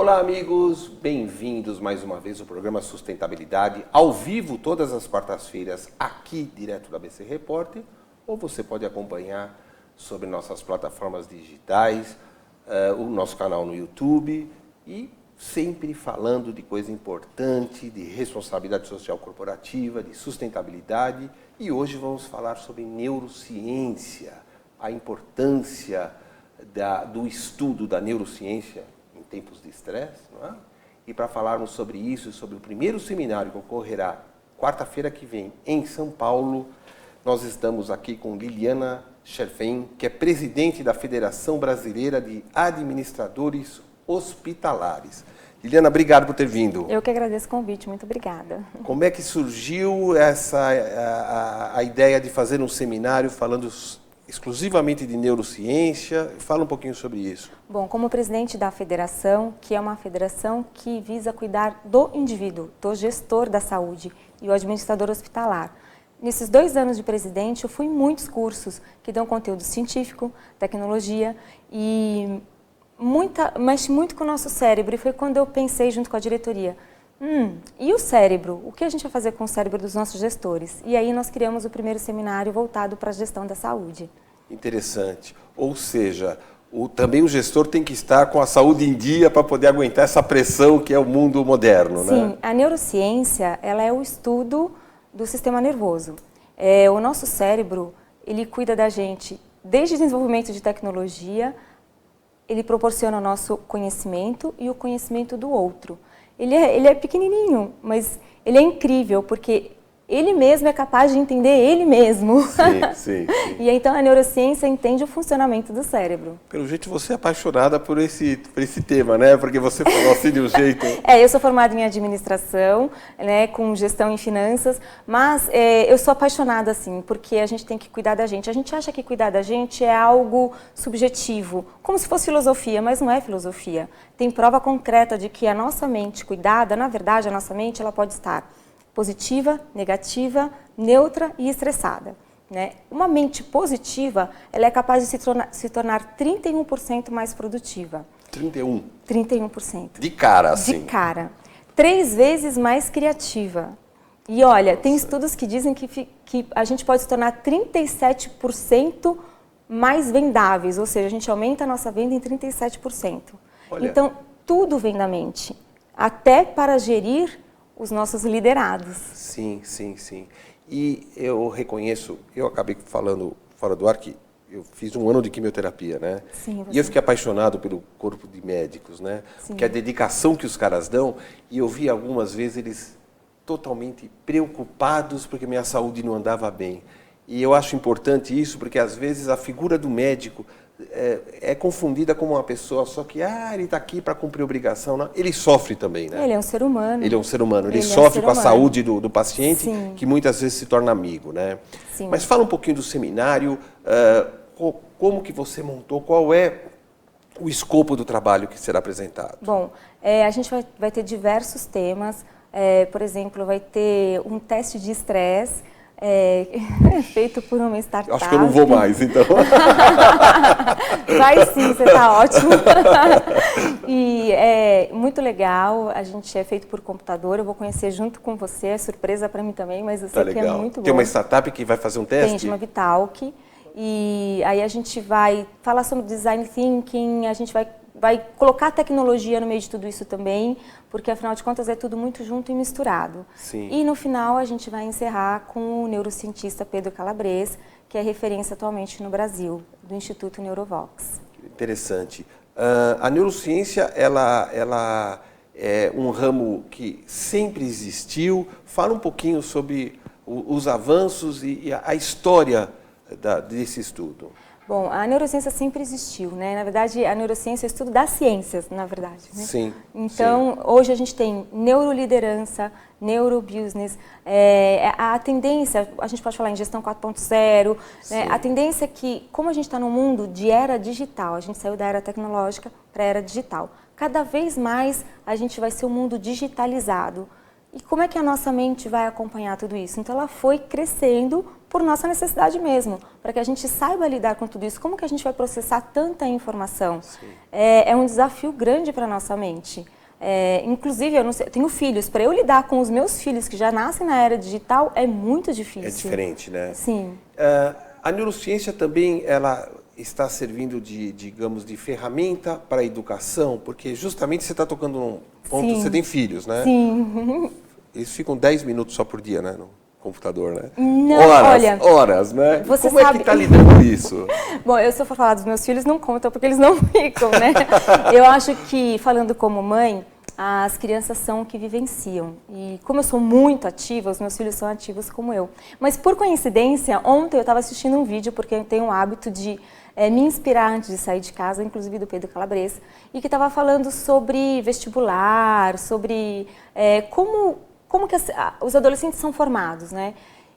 Olá, amigos, bem-vindos mais uma vez ao programa Sustentabilidade, ao vivo todas as quartas-feiras, aqui direto da ABC Repórter, ou você pode acompanhar sobre nossas plataformas digitais, o nosso canal no YouTube e sempre falando de coisa importante, de responsabilidade social corporativa, de sustentabilidade. E hoje vamos falar sobre neurociência, a importância do estudo da neurociência em tempos de estresse, não é? E para falarmos sobre isso, sobre o primeiro seminário que ocorrerá quarta-feira que vem em São Paulo, nós estamos aqui com Liliana Scherfen, que é presidente da Federação Brasileira de Administradores Hospitalares. Liliana, obrigado por ter vindo. Eu que agradeço o convite, muito obrigada. Como é que surgiu a ideia de fazer um seminário falando exclusivamente de neurociência? Fala um pouquinho sobre isso. Bom, como presidente da federação, que é uma federação que visa cuidar do indivíduo, do gestor da saúde e o administrador hospitalar. Nesses 2 anos de presidente, eu fui em muitos cursos que dão conteúdo científico, tecnologia e mexe muito com o nosso cérebro. E foi quando eu pensei junto com a diretoria, e o cérebro? O que a gente vai fazer com o cérebro dos nossos gestores? E aí nós criamos o primeiro seminário voltado para a gestão da saúde. Interessante. Ou seja, também o gestor tem que estar com a saúde em dia para poder aguentar essa pressão que é o mundo moderno, né? Sim, a neurociência, ela é o estudo do sistema nervoso. O nosso cérebro, ele cuida da gente desde o desenvolvimento de tecnologia, ele proporciona o nosso conhecimento e o conhecimento do outro. Ele é pequenininho, mas ele é incrível, porque ele mesmo é capaz de entender ele mesmo. Sim. E então a neurociência entende o funcionamento do cérebro. Pelo jeito você é apaixonada por esse tema, né? Porque você falou assim de um jeito... Eu sou formada em administração, né, com gestão em finanças, mas eu sou apaixonada, assim, porque a gente tem que cuidar da gente. A gente acha que cuidar da gente é algo subjetivo, como se fosse filosofia, mas não é filosofia. Tem prova concreta de que a nossa mente cuidada, na verdade, a nossa mente ela pode estar positiva, negativa, neutra e estressada, né? Uma mente positiva, ela é capaz de se tornar 31% mais produtiva. 31%. De cara, assim. De cara. 3 vezes mais criativa. E olha, tem estudos que dizem que a gente pode se tornar 37% mais vendáveis, ou seja, a gente aumenta a nossa venda em 37%. Olha. Então, tudo vem da mente, até para gerir os nossos liderados. Sim. E eu reconheço, eu acabei falando fora do ar que eu fiz 1 ano de quimioterapia, né? Sim, e eu fiquei apaixonado pelo corpo de médicos, né? Sim. Porque a dedicação que os caras dão, e eu vi algumas vezes eles totalmente preocupados porque minha saúde não andava bem. E eu acho importante isso, porque às vezes a figura do médico é confundida como uma pessoa só que ele está aqui para cumprir obrigação. Não. Ele sofre também, né? Ele é um ser humano. Ele é um ser humano. Ele sofre com a saúde do paciente, Sim. que muitas vezes se torna amigo, né? Sim. Mas fala um pouquinho do seminário, como que você montou, qual é o escopo do trabalho que será apresentado? Bom, a gente vai ter diversos temas. Por exemplo, vai ter um teste de estresse, feito por uma startup. Acho que eu não vou mais, então. Vai sim, você está ótimo. E é muito legal, a gente é feito por computador, eu vou conhecer junto com você, é surpresa para mim também, mas eu sei que é muito bom. Tem uma startup que vai fazer um teste? Tem, chama Vitalk, e aí a gente vai falar sobre design thinking, a gente vai colocar tecnologia no meio de tudo isso também, porque afinal de contas é tudo muito junto e misturado. Sim. E no final a gente vai encerrar com o neurocientista Pedro Calabres, que é referência atualmente no Brasil, do Instituto Neurovox. Interessante. A neurociência, ela é um ramo que sempre existiu. Fala um pouquinho sobre os avanços e a história desse estudo. Bom, a neurociência sempre existiu, né? Na verdade, a neurociência é o estudo das ciências, na verdade, né? Sim. Então, hoje a gente tem neuroliderança, neurobusiness, a tendência, a gente pode falar em gestão 4.0, né? A tendência é que, como a gente está num mundo de era digital, a gente saiu da era tecnológica para a era digital, cada vez mais a gente vai ser um mundo digitalizado. E como é que a nossa mente vai acompanhar tudo isso? Então, ela foi crescendo por nossa necessidade mesmo, para que a gente saiba lidar com tudo isso. Como que a gente vai processar tanta informação? É um desafio grande para a nossa mente. Inclusive, eu não sei, eu tenho filhos, para eu lidar com os meus filhos que já nascem na era digital é muito difícil. É diferente, né? Sim. A neurociência também, ela está servindo digamos, de ferramenta para a educação, porque justamente você está tocando num ponto, Sim. Você tem filhos, né? Sim. Eles ficam 10 minutos só por dia, né? No computador, né? Não, Horas, né? Você Como sabe... é que está lidando com isso? Bom, eu se eu for falar dos meus filhos, não conta, porque eles não ficam, né? Eu acho que, falando como mãe, as crianças são o que vivenciam. E como eu sou muito ativa, os meus filhos são ativos como eu. Mas, por coincidência, ontem eu estava assistindo um vídeo, porque eu tenho o hábito de me inspirar antes de sair de casa, inclusive do Pedro Calabres, e que estava falando sobre vestibular, sobre como que os adolescentes são formados, né?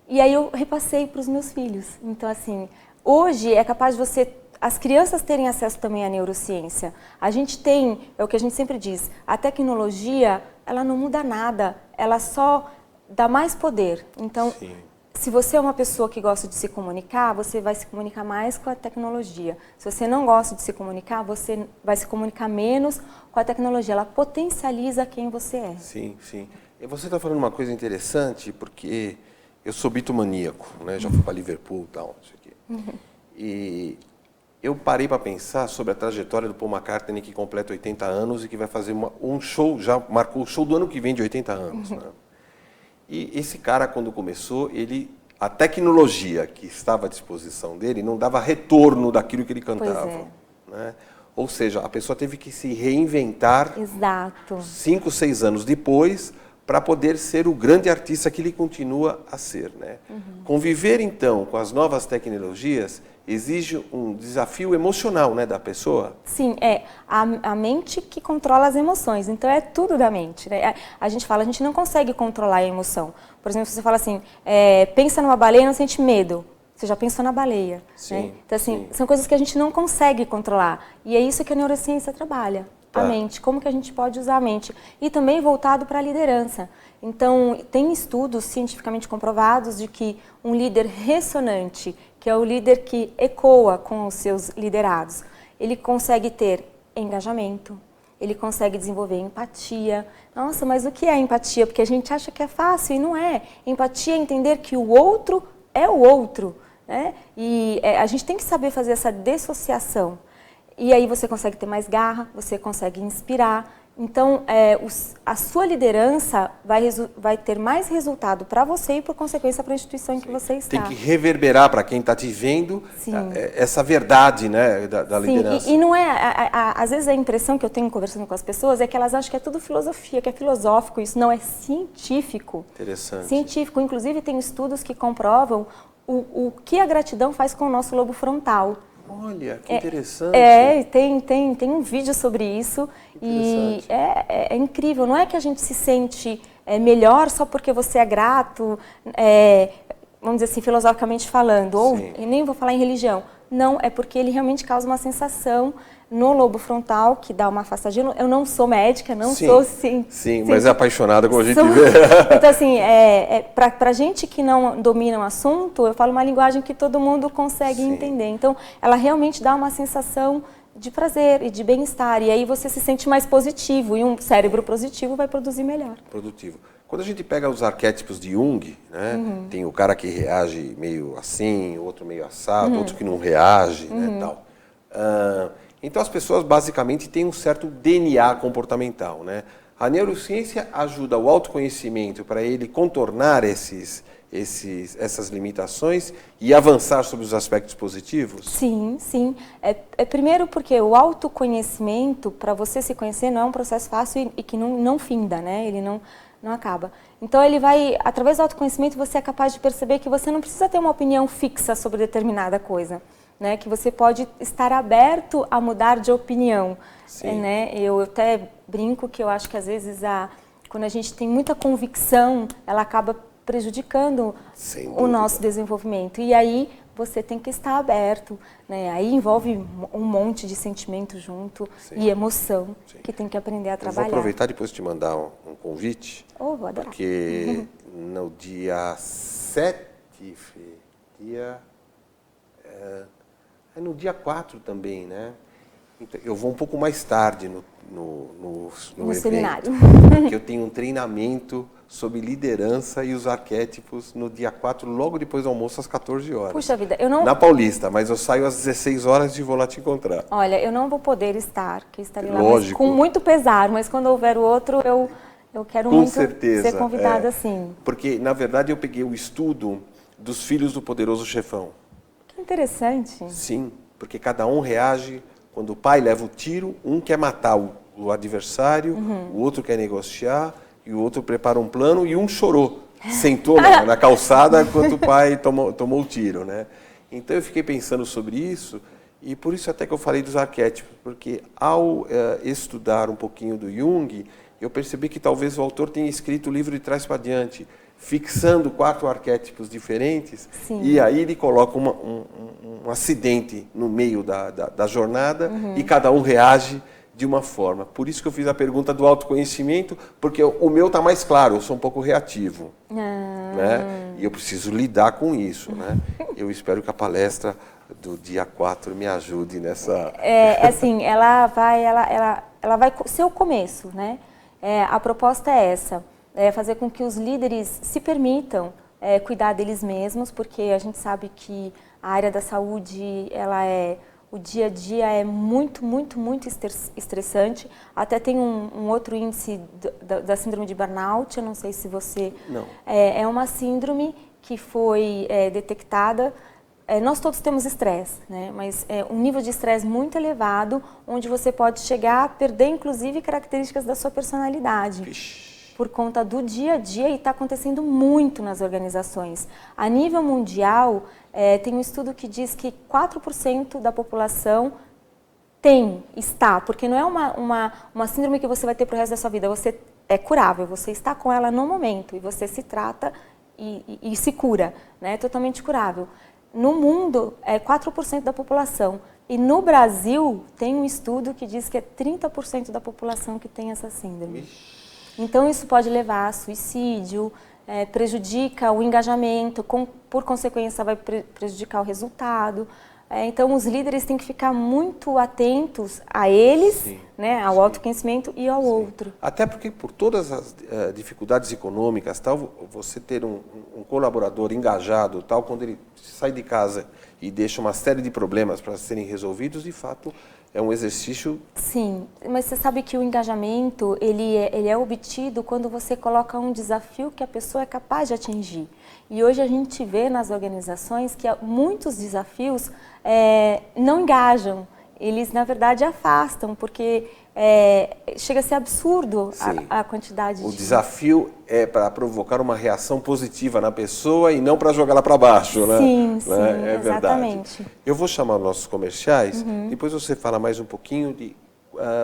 E aí eu repassei para os meus filhos. Então, assim, hoje é capaz de as crianças terem acesso também à neurociência. A gente tem, é o que a gente sempre diz, a tecnologia, ela não muda nada, ela só dá mais poder. Então, Sim. Se você é uma pessoa que gosta de se comunicar, você vai se comunicar mais com a tecnologia. Se você não gosta de se comunicar, você vai se comunicar menos com a tecnologia. Ela potencializa quem você é. Sim, sim. E você está falando uma coisa interessante, porque eu sou bitomaníaco, né? Já fui para Liverpool e tal, isso aqui. E eu parei para pensar sobre a trajetória do Paul McCartney, que completa 80 anos e que vai fazer um show, já marcou o show do ano que vem de 80 anos, né? E esse cara, quando começou, a tecnologia que estava à disposição dele não dava retorno daquilo que ele cantava. Pois é. Né? Ou seja, a pessoa teve que se reinventar. Exato. 5, 6 anos depois, para poder ser o grande artista que ele continua a ser. Né? Conviver, então, com as novas tecnologias exige um desafio emocional, né, da pessoa. Sim, a mente que controla as emoções, então é tudo da mente. Né? A gente fala, a gente não consegue controlar a emoção. Por exemplo, se você fala assim, pensa numa baleia e não sente medo. Você já pensou na baleia. Sim, né? Então, assim, sim. são coisas que a gente não consegue controlar. E é isso que a neurociência trabalha. Tá. A mente, como que a gente pode usar a mente. E também voltado para a liderança. Então, tem estudos cientificamente comprovados de que um líder ressonante, que é o líder que ecoa com os seus liderados, ele consegue ter engajamento, ele consegue desenvolver empatia. Nossa, mas o que é empatia? Porque a gente acha que é fácil e não é. Empatia é entender que o outro é o outro, né? E a gente tem que saber fazer essa dissociação. E aí você consegue ter mais garra, você consegue inspirar. Então, a sua liderança vai ter mais resultado para você e, por consequência, para a instituição em que você está. Tem que reverberar para quem está te vendo essa verdade, né, da liderança. E não às vezes a impressão que eu tenho conversando com as pessoas é que elas acham que é tudo filosofia, que é filosófico. Isso não é científico. Interessante. Científico. Inclusive, tem estudos que comprovam o que a gratidão faz com o nosso lobo frontal. Olha, que interessante. Tem um vídeo sobre isso e é incrível. Não é que a gente se sente melhor só porque você é grato, vamos dizer assim, filosoficamente falando, ou nem vou falar em religião. Não, é porque ele realmente causa uma sensação no lobo frontal que dá uma afastadinha. Eu não sou médica, sou sim. Sim, mas é apaixonada como a gente vê. Então, assim, para gente que não domina o assunto, eu falo uma linguagem que todo mundo consegue entender. Então, ela realmente dá uma sensação de prazer e de bem-estar. E aí você se sente mais positivo. E um cérebro positivo vai produzir melhor. Produtivo. Quando a gente pega os arquétipos de Jung, né, tem o cara que reage meio assim, outro meio assado, outro que não reage, né, tal. Então as pessoas basicamente têm um certo DNA comportamental, né? A neurociência ajuda o autoconhecimento para ele contornar essas limitações e avançar sobre os aspectos positivos? Sim, sim. Primeiro porque o autoconhecimento, para você se conhecer, não é um processo fácil e que não finda, né? Ele não acaba. Então, através do autoconhecimento, você é capaz de perceber que você não precisa ter uma opinião fixa sobre determinada coisa, né? Que você pode estar aberto a mudar de opinião. Né? Eu até brinco que eu acho que, às vezes, quando a gente tem muita convicção, ela acaba prejudicando o nosso desenvolvimento. E aí, você tem que estar aberto, né? Aí envolve um monte de sentimento junto e emoção que tem que aprender a trabalhar. Eu vou aproveitar depois de te mandar um convite, vou adorar. Porque no dia 7, no dia 4 também, né? Então, eu vou um pouco mais tarde no evento, seminário. porque eu tenho um treinamento sobre liderança e os arquétipos no dia 4, logo depois do almoço, às 14 horas. Puxa vida, eu não... Na Paulista, mas eu saio às 16 horas e vou lá te encontrar. Olha, eu não vou poder estar, que estarei lá, Lógico. mas com muito pesar, mas quando houver o outro, eu quero Com muito certeza, ser convidada, sim. Porque, na verdade, eu peguei o estudo dos filhos do poderoso chefão. Que interessante. Sim, porque cada um reage quando o pai leva o tiro, um quer matar o adversário, o outro quer negociar, e o outro prepara um plano, e um chorou, sentou na calçada enquanto o pai tomou o tiro, né? Então eu fiquei pensando sobre isso, e por isso até que eu falei dos arquétipos, porque ao estudar um pouquinho do Jung, eu percebi que talvez o autor tenha escrito o livro de trás para diante, fixando 4 arquétipos diferentes. Sim. E aí ele coloca um acidente no meio da jornada e cada um reage de uma forma. Por isso que eu fiz a pergunta do autoconhecimento, porque o meu está mais claro, eu sou um pouco reativo. Né? E eu preciso lidar com isso. Né? Eu espero que a palestra do dia 4 me ajude nessa... assim, ela vai ser o começo, né? A proposta é essa, fazer com que os líderes se permitam cuidar deles mesmos, porque a gente sabe que a área da saúde, o dia a dia é muito, muito, muito estressante. Até tem um outro índice da síndrome de burnout, eu não sei se você... Não. É uma síndrome que foi detectada. Nós todos temos estresse, né? Mas um nível de estresse muito elevado, onde você pode chegar a perder, inclusive, características da sua personalidade. Vixe. Por conta do dia a dia, e está acontecendo muito nas organizações. A nível mundial, tem um estudo que diz que 4% da população está, porque não é uma síndrome que você vai ter para o resto da sua vida, você é curável, você está com ela no momento, e você se trata e se cura, né? É totalmente curável. No mundo, é 4% da população. E no Brasil, tem um estudo que diz que é 30% da população que tem essa síndrome. Então, isso pode levar a suicídio, prejudica o engajamento, por consequência, vai prejudicar o resultado. Então, os líderes têm que ficar muito atentos a eles, né, ao autoconhecimento e ao outro. Até porque, por todas as dificuldades econômicas, tal, você ter um colaborador engajado, tal, quando ele sai de casa e deixa uma série de problemas para serem resolvidos, de fato, é um exercício... Sim, mas você sabe que o engajamento, ele é obtido quando você coloca um desafio que a pessoa é capaz de atingir. E hoje a gente vê nas organizações que muitos desafios não engajam, eles na verdade afastam, porque chega a ser absurdo a quantidade O desafio é para provocar uma reação positiva na pessoa e não para jogá-la para baixo, né? Sim, É exatamente. Verdade. Eu vou chamar os nossos comerciais, depois você fala mais um pouquinho de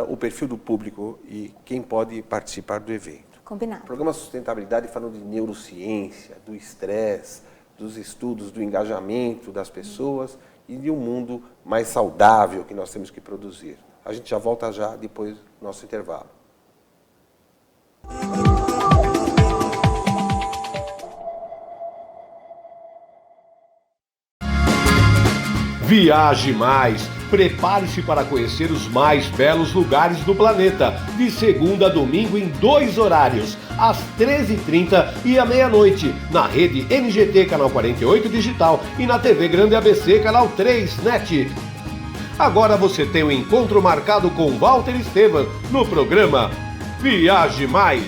o perfil do público e quem pode participar do evento. Combinado. O programa Sustentabilidade falando de neurociência, do estresse, dos estudos, do engajamento das pessoas e de um mundo mais saudável que nós temos que produzir. A gente já volta depois do nosso intervalo. Viaje mais! Prepare-se para conhecer os mais belos lugares do planeta, de segunda a domingo em 2 horários, às 13h30 e à meia-noite, na rede NGT Canal 48 Digital e na TV Grande ABC Canal 3 NET. Agora você tem um encontro marcado com Walter Esteban no programa Viaje Mais.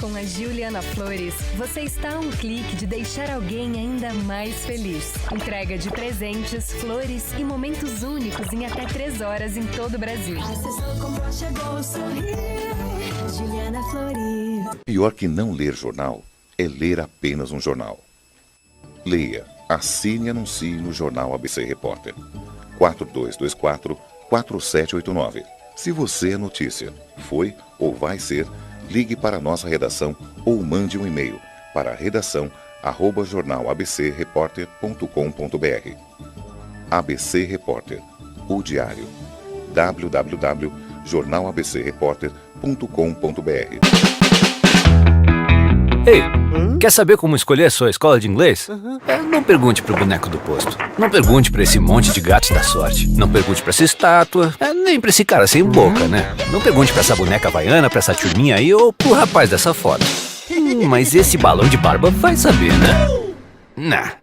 Com a Juliana Flores, você está a um clique de deixar alguém ainda mais feliz. Entrega de presentes, flores e momentos únicos em até 3 horas em todo o Brasil. Juliana Flores. Pior que não ler jornal é ler apenas um jornal. Leia, assine e anuncie no Jornal ABC Repórter. 4224-4789. Se você é notícia, foi ou vai ser, ligue para a nossa redação ou mande um e-mail para redação@jornalabcreporter.com.br. ABC Repórter, o diário. www.jornalabcreporter.com.br. Ei, quer saber como escolher a sua escola de inglês? Não pergunte pro boneco do posto. Não pergunte pra esse monte de gatos da sorte. Não pergunte pra essa estátua. Nem pra esse cara sem boca, né? Não pergunte pra essa boneca havaiana, pra essa turminha aí ou pro rapaz dessa foto. Mas esse balão de barba vai saber, né? Nah.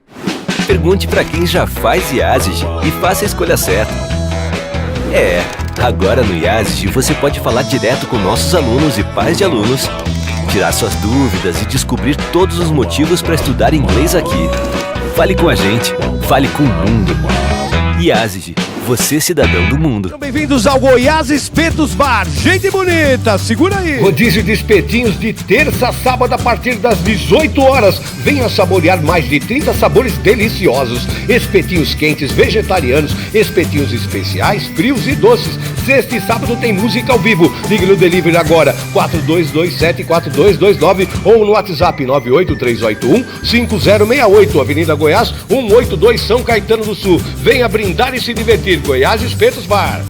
Pergunte pra quem já faz IASIG e faça a escolha certa. Agora no IASIG você pode falar direto com nossos alunos e pais de alunos, tirar suas dúvidas e descobrir todos os motivos para estudar inglês aqui. Fale com a gente, fale com o mundo. IASIG, você cidadão do mundo. Bem-vindos ao Goiás Espetos Bar. Gente bonita, segura aí. Rodízio de espetinhos de terça a sábado a partir das 18 horas. Venha saborear mais de 30 sabores deliciosos. Espetinhos quentes, vegetarianos, espetinhos especiais, frios e doces. Sexta e sábado tem música ao vivo. Ligue no delivery agora, 4227-4229 ou no WhatsApp 98381-5068, Avenida Goiás, 182, São Caetano do Sul. Venha brindar e se divertir. Goiás Espetos Bar.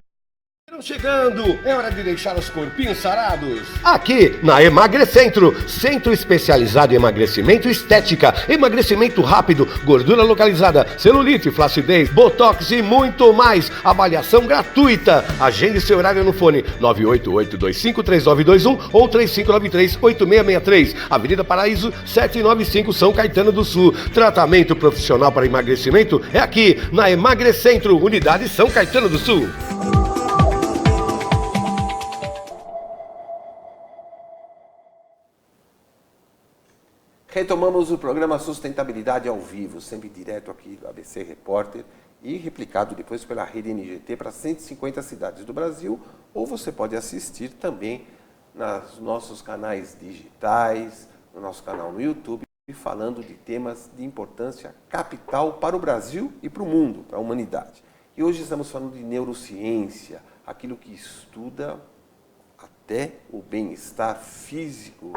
Chegando, é hora de deixar os corpinhos sarados. Aqui na Emagrecentro, centro especializado em emagrecimento e estética, emagrecimento rápido, gordura localizada, celulite, flacidez, botox e muito mais. Avaliação gratuita. Agende seu horário no fone 988253921 ou 3593-8663. Avenida Paraíso 795, São Caetano do Sul. Tratamento profissional para emagrecimento é aqui na Emagrecentro, unidade São Caetano do Sul. Retomamos o programa Sustentabilidade ao vivo, sempre direto aqui do ABC Repórter e replicado depois pela rede NGT para 150 cidades do Brasil, ou você pode assistir também nos nossos canais digitais, no nosso canal no YouTube, falando de temas de importância capital para o Brasil e para o mundo, para a humanidade. E hoje estamos falando de neurociência, aquilo que estuda até o bem-estar físico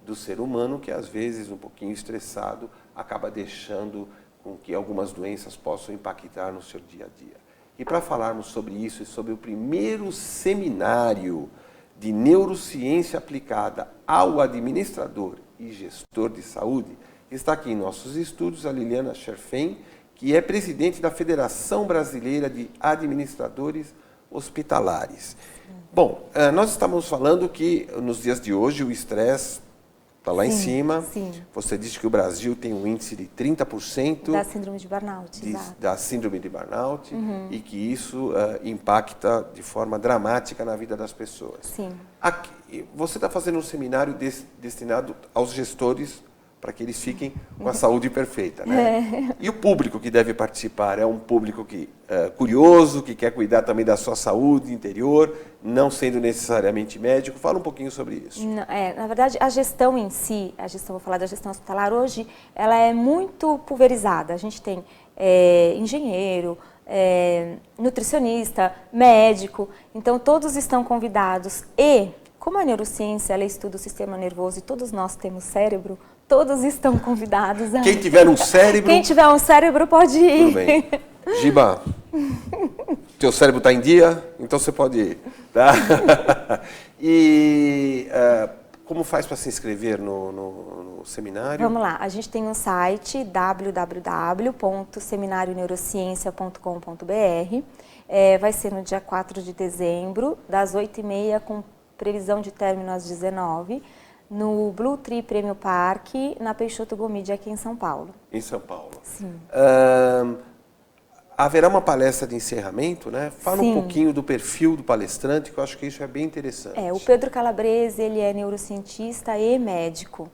do ser humano, que às vezes um pouquinho estressado acaba deixando com que algumas doenças possam impactar no seu dia a dia. E para falarmos sobre isso e sobre o primeiro seminário de neurociência aplicada ao administrador e gestor de saúde, está aqui em nossos estúdios a Liliana Scherfen, que é presidente da Federação Brasileira de Administradores Hospitalares. Bom, nós estamos falando que nos dias de hoje o estresse está lá em cima. Sim. Você disse que o Brasil tem um índice de 30% da síndrome de burnout, da síndrome de burnout, e que isso impacta de forma dramática na vida das pessoas. Sim. Aqui, você está fazendo um seminário destinado aos gestores para que eles fiquem com a saúde perfeita, né? E o público que deve participar é um público que curioso, que quer cuidar também da sua saúde interior, não sendo necessariamente médico. Fala um pouquinho sobre isso. Na verdade, a gestão em si, vou falar da gestão hospitalar hoje, ela é muito pulverizada. A gente tem engenheiro, nutricionista, médico, então todos estão convidados. E, como a neurociência ela estuda o sistema nervoso e todos nós temos cérebro, todos estão convidados. Quem tiver um cérebro... Quem tiver um cérebro pode ir. Tudo bem. Giba, teu cérebro está em dia, então você pode ir. Tá? E como faz para se inscrever no seminário? Vamos lá, a gente tem um site www.seminarioneurociencia.com.br. Vai ser no dia 4 de dezembro, das 8h30, com previsão de término às 19h. No Blue Tree Prêmio Parque, na Peixoto Gomide, aqui em São Paulo. Em São Paulo. Sim. Haverá uma palestra de encerramento, né? Fala Sim. um pouquinho do perfil do palestrante, que eu acho que isso é bem interessante. O Pedro Calabrese, ele é neurocientista e médico.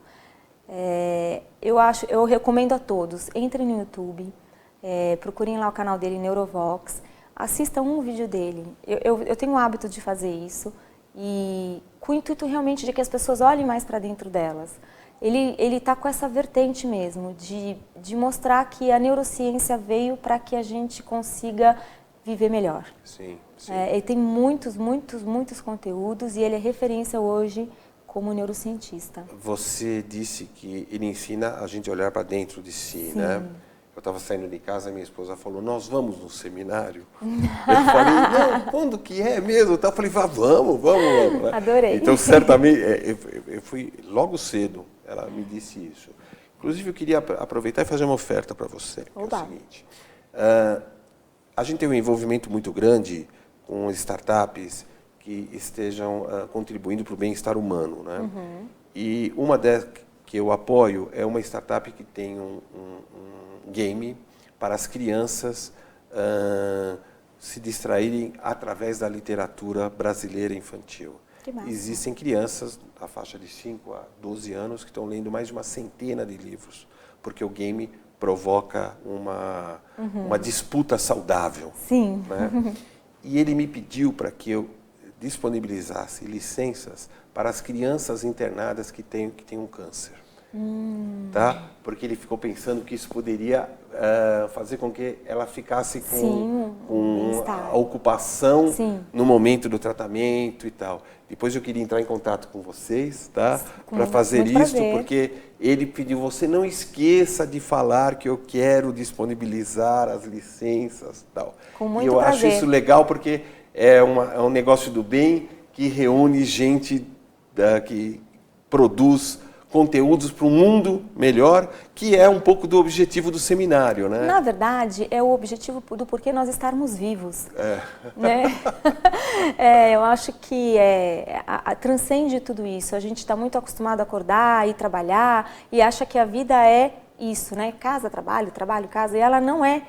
Eu recomendo a todos, entrem no YouTube, procurem lá o canal dele, Neurovox, assistam um vídeo dele. Eu tenho o hábito de fazer isso, e com o intuito realmente de que as pessoas olhem mais para dentro delas. Ele está com essa vertente mesmo, de mostrar que a neurociência veio para que a gente consiga viver melhor. Sim. Ele tem muitos conteúdos e ele é referência hoje como neurocientista. Você disse que ele ensina a gente a olhar para dentro de si, né? Eu estava saindo de casa, minha esposa falou, nós vamos no seminário? Eu falei, não, quando que é mesmo? Eu falei, vamos. Adorei. Então, certamente, eu fui logo cedo, Ela me disse isso. Inclusive, eu queria aproveitar e fazer uma oferta para você. Que é o seguinte, a gente tem um envolvimento muito grande com startups que estejam contribuindo para o bem-estar humano, né? E uma das que eu apoio é uma startup que tem um game para as crianças se distraírem através da literatura brasileira infantil. Existem crianças da faixa de 5 a 12 anos que estão lendo mais de uma centena de livros, porque o game provoca uma disputa saudável. Sim. Né? E ele me pediu para que eu disponibilizasse licenças para as crianças internadas que têm um câncer. Tá? Porque ele ficou pensando que isso poderia fazer com que ela ficasse com a ocupação no momento do tratamento e tal. Depois eu queria entrar em contato com vocês, tá? Para fazer isso, porque ele pediu, você não esqueça de falar que eu quero disponibilizar as licenças e tal. Com muito e eu acho isso legal porque é um negócio do bem que reúne gente que produz conteúdos para um mundo melhor, que é um pouco do objetivo do seminário, né? Na verdade, é o objetivo do porquê nós estarmos vivos. Né? Eu acho que transcende tudo isso. A gente está muito acostumado a acordar e trabalhar e acha que a vida é isso, né? Casa, trabalho, trabalho, casa. E ela não é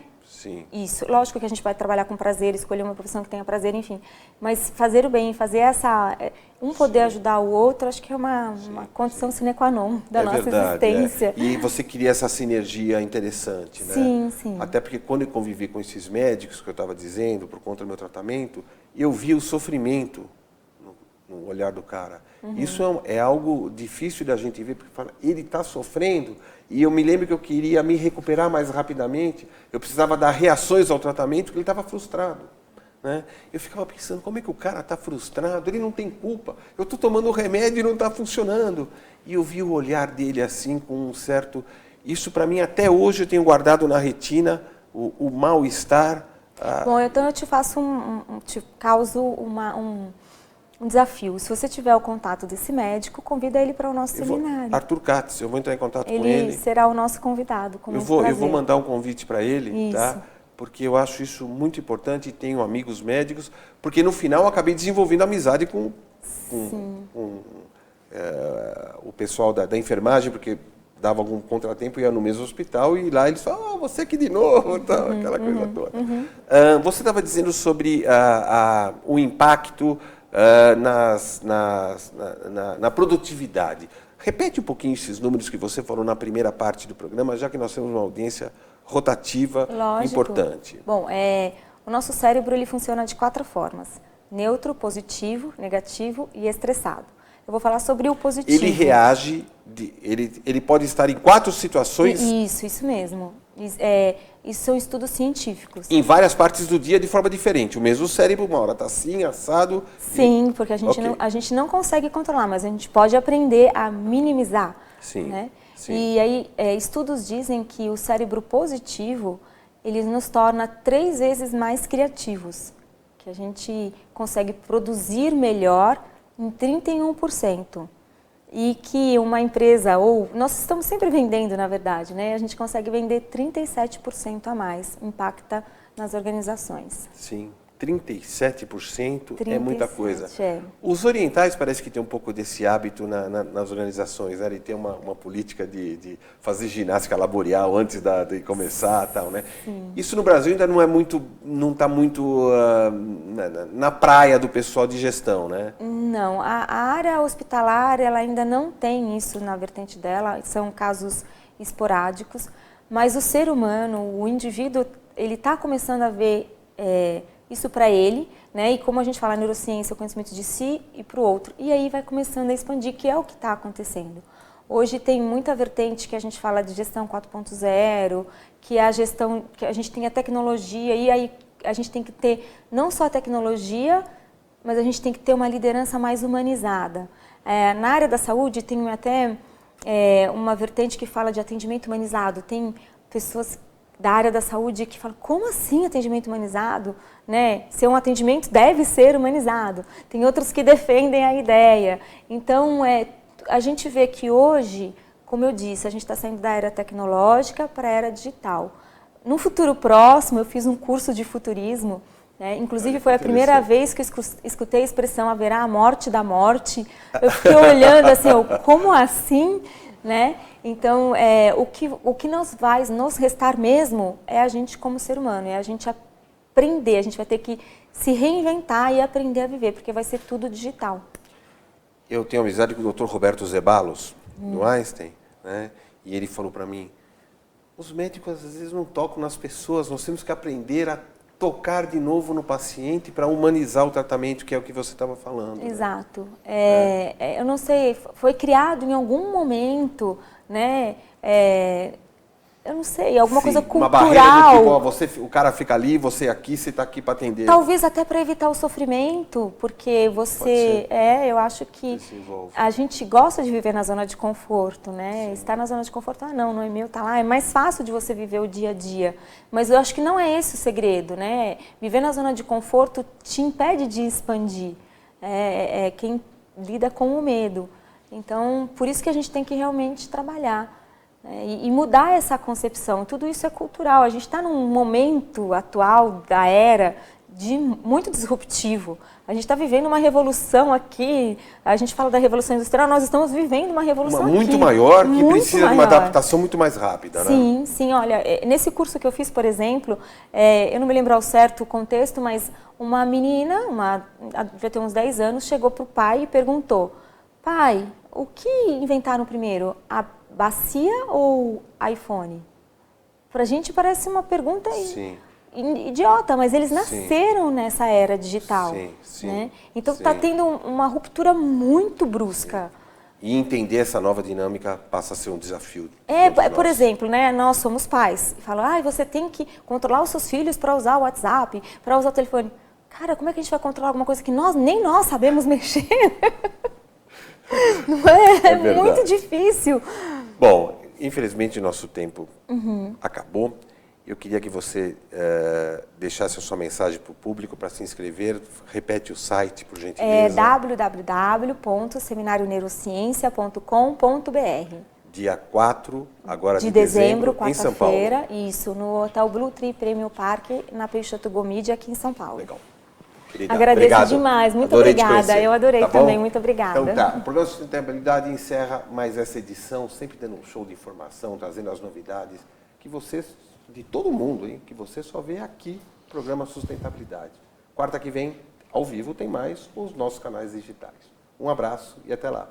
isso. Lógico que a gente vai trabalhar com prazer, escolher uma profissão que tenha prazer, enfim. Mas fazer o bem, fazer poder ajudar o outro, acho que é uma condição sine qua non da nossa existência. E você cria essa sinergia interessante, né? Sim. Até porque quando eu convivi com esses médicos que eu estava dizendo, por conta do meu tratamento, eu vi o sofrimento no olhar do cara. Isso é algo difícil da gente ver, porque ele está sofrendo, e eu me lembro que eu queria me recuperar mais rapidamente, eu precisava dar reações ao tratamento, porque ele estava frustrado. Né? Eu ficava pensando, como é que o cara está frustrado? Ele não tem culpa. Eu estou tomando o remédio e não está funcionando. E eu vi o olhar dele assim, com um certo... Isso, para mim, até hoje, eu tenho guardado na retina o mal-estar. Bom, então eu te faço te causo um desafio. Se você tiver o contato desse médico, convida ele para o nosso seminário. Arthur Katz, eu vou entrar em contato com ele. Ele será o nosso convidado. Eu vou mandar um convite para ele, tá? Porque eu acho isso muito importante e tenho amigos médicos, porque no final eu acabei desenvolvendo amizade com o pessoal da enfermagem, porque dava algum contratempo, ia no mesmo hospital e lá eles falavam, você aqui de novo, tal, aquela coisa toda. Você estava dizendo sobre o impacto na produtividade. Repete um pouquinho esses números que você falou na primeira parte do programa, já que nós temos uma audiência rotativa importante. Bom, o nosso cérebro ele funciona de 4 formas: neutro, positivo, negativo e estressado. Eu vou falar sobre o positivo. Ele reage, ele pode estar em 4 situações? Isso mesmo. Isso são estudos científicos. Em várias partes do dia de forma diferente. O mesmo cérebro, uma hora está assim, assado. Sim, porque a gente não consegue controlar, mas a gente pode aprender a minimizar. Sim. Né? E aí, estudos dizem que o cérebro positivo, ele nos torna 3 vezes mais criativos. Que a gente consegue produzir melhor em 31%. E que uma empresa, ou nós estamos sempre vendendo, na verdade, né? A gente consegue vender 37% a mais, impacta nas organizações. Sim, 37% é muita coisa. É. Os orientais parece que tem um pouco desse hábito nas organizações, né? Ele tem uma política de fazer ginástica laboral antes de começar, tal, né? Sim. Isso no Brasil ainda não está muito na praia do pessoal de gestão, né? Não, a área hospitalar ela ainda não tem isso na vertente dela, são casos esporádicos, mas o ser humano, o indivíduo, ele está começando a ver isso para ele, né? E como a gente fala, a neurociência, o conhecimento de si e para o outro. E aí vai começando a expandir, que é o que está acontecendo. Hoje tem muita vertente que a gente fala de gestão 4.0, que é a gestão, que a gente tem a tecnologia, e aí a gente tem que ter não só a tecnologia, mas a gente tem que ter uma liderança mais humanizada. Na área da saúde tem até uma vertente que fala de atendimento humanizado. Tem pessoas da área da saúde que falam, como assim atendimento humanizado? Né? Se um atendimento deve ser humanizado. Tem outros que defendem a ideia. Então, a gente vê que hoje como eu disse, a gente está saindo da era tecnológica para a era digital. No futuro próximo, eu fiz um curso de futurismo, né? Inclusive foi a primeira vez que eu escutei a expressão haverá a morte da morte. Eu fiquei olhando assim, como assim? Né? Então, o que vai nos restar mesmo é a gente como ser humano, é a gente aprender, a gente vai ter que se reinventar e aprender a viver, porque vai ser tudo digital. Eu tenho amizade com o Dr. Roberto Zeballos, do Einstein, né? E ele falou para mim, os médicos às vezes não tocam nas pessoas, nós temos que aprender a tocar de novo no paciente para humanizar o tratamento, que é o que você estava falando. Exato. Eu não sei, foi criado em algum momento, né? Eu não sei, alguma coisa cultural. Uma barreira do tipo, o cara fica ali, você aqui, você está aqui para atender. Talvez até para evitar o sofrimento, porque você... eu acho que a gente gosta de viver na zona de conforto, né? Sim. Estar na zona de conforto, não é meu, tá lá. É mais fácil de você viver o dia a dia. Mas eu acho que não é esse o segredo, né? Viver na zona de conforto te impede de expandir. É quem lida com o medo. Então, por isso que a gente tem que realmente trabalhar. E mudar essa concepção, tudo isso é cultural. A gente está num momento atual da era muito disruptivo. A gente está vivendo uma revolução aqui, a gente fala da revolução industrial, nós estamos vivendo uma revolução muito maior, que precisa de uma adaptação muito mais rápida. Sim, né? Sim, olha, nesse curso que eu fiz, por exemplo, eu não me lembro ao certo o contexto, mas uma menina, já tem uns 10 anos, chegou para o pai e perguntou, pai, o que inventaram primeiro, a bacia ou iPhone? Pra gente parece uma pergunta idiota, mas eles nasceram nessa era digital. Né? Então está tendo uma ruptura muito brusca. E entender essa nova dinâmica passa a ser um desafio. Por exemplo, né, nós somos pais. Falam, você tem que controlar os seus filhos para usar o WhatsApp, para usar o telefone. Cara, como é que a gente vai controlar alguma coisa que nem nós sabemos mexer? Não é muito difícil. Bom, infelizmente nosso tempo acabou. Eu queria que você deixasse a sua mensagem para o público para se inscrever. Repete o site, por gentileza. www.seminarioneurociencia.com.br. Dia 4, agora de dezembro, em São Paulo. quarta-feira, isso, no Hotel Blue Tree Premium Park, na Peixoto Gomide, aqui em São Paulo. Legal. Querida, agradeço obrigado. Demais, muito Adorei obrigada. Eu adorei também, muito obrigada. Então tá, o programa Sustentabilidade encerra mais essa edição, sempre dando um show de informação, trazendo as novidades, que você, de todo mundo, hein, que você só vê aqui, programa Sustentabilidade. Quarta que vem, ao vivo, tem mais os nossos canais digitais. Um abraço e até lá.